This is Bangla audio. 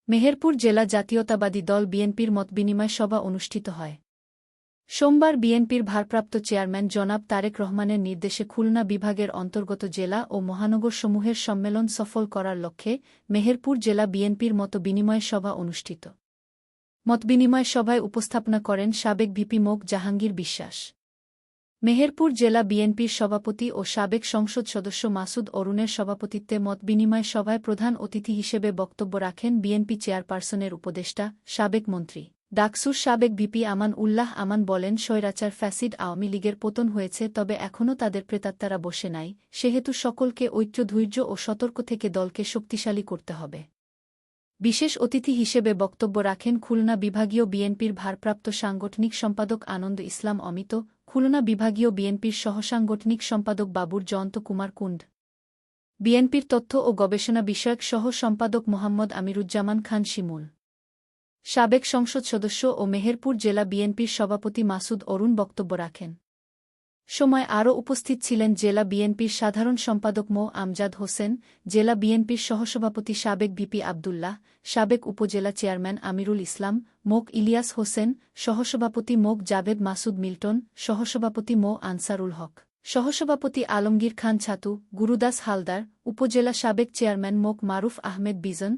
মেহেরপুর জেলা জাতীয়তাবাদী দল বিএনপির মতবিনিময় সভা অনুষ্ঠিত হয় সোমবার। বিএনপির ভারপ্রাপ্ত চেয়ারম্যান জনাব তারেক রহমানের নির্দেশে খুলনা বিভাগের অন্তর্গত জেলা ও মহানগরসমূহের সম্মেলন সফল করার লক্ষ্যে মেহেরপুর জেলা বিএনপির মতবিনিময় সভা অনুষ্ঠিত। মতবিনিময় সভায় উপস্থাপনা করেন সাবেক ভিপি মোক জাহাঙ্গীর বিশ্বাস। মেহেরপুর জেলা বিএনপির সভাপতি ও সাবেক সংসদ সদস্য মাসুদ অরুণের সভাপতিত্বে মতবিনিময় সভায় প্রধান অতিথি হিসেবে বক্তব্য রাখেন বিএনপি চেয়ারপারসনের উপদেষ্টা, সাবেক মন্ত্রী, ডাকসুর সাবেক ভিপি আমান উল্লাহ আমান বলেন, স্বৈরাচার ফ্যাসিড আওয়ামী লীগের পতন হয়েছে, তবে এখনও তাদের প্রেতাত্মারা বসে নাই, সেহেতু সকলকে ঐক্য, ধৈর্য ও সতর্ক থেকে দলকে শক্তিশালী করতে হবে। বিশেষ অতিথি হিসেবে বক্তব্য রাখেন খুলনা বিভাগীয় বিএনপির ভারপ্রাপ্ত সাংগঠনিক সম্পাদক আনন্দ ইসলাম অমিত, খুলনা বিভাগীয় বিএনপির সহসাংগঠনিক সম্পাদক বাবুর জয়ন্ত কুমার কুণ্ড, বিএনপির তথ্য ও গবেষণা বিষয়ক সহ সম্পাদক মোহাম্মদ আমিরুজ্জামান খান শিমুল, সাবেক সংসদ সদস্য ও মেহেরপুর জেলা বিএনপির সভাপতি মাসুদ অরুণ বক্তব্য রাখেন। সময় আরও উপস্থিত ছিলেন জেলা বিএনপির সাধারণ সম্পাদক মো আমজাদ হোসেন, জেলা বিএনপির সহসভাপতি সাবেক ভিপি আবদুল্লাহ, সাবেক উপজেলা চেয়ারম্যান আমিরুল ইসলাম, মোক ইলিয়াস হোসেন, সহসভাপতি মোক জাভেদ মাসুদ মিল্টন, সহসভাপতি মো আনসারুল হক, সহসভাপতি আলমগীর খান ছাতু, গুরুদাস হালদার, উপজেলা সাবেক চেয়ারম্যান মোক মারুফ আহমেদ বিজন,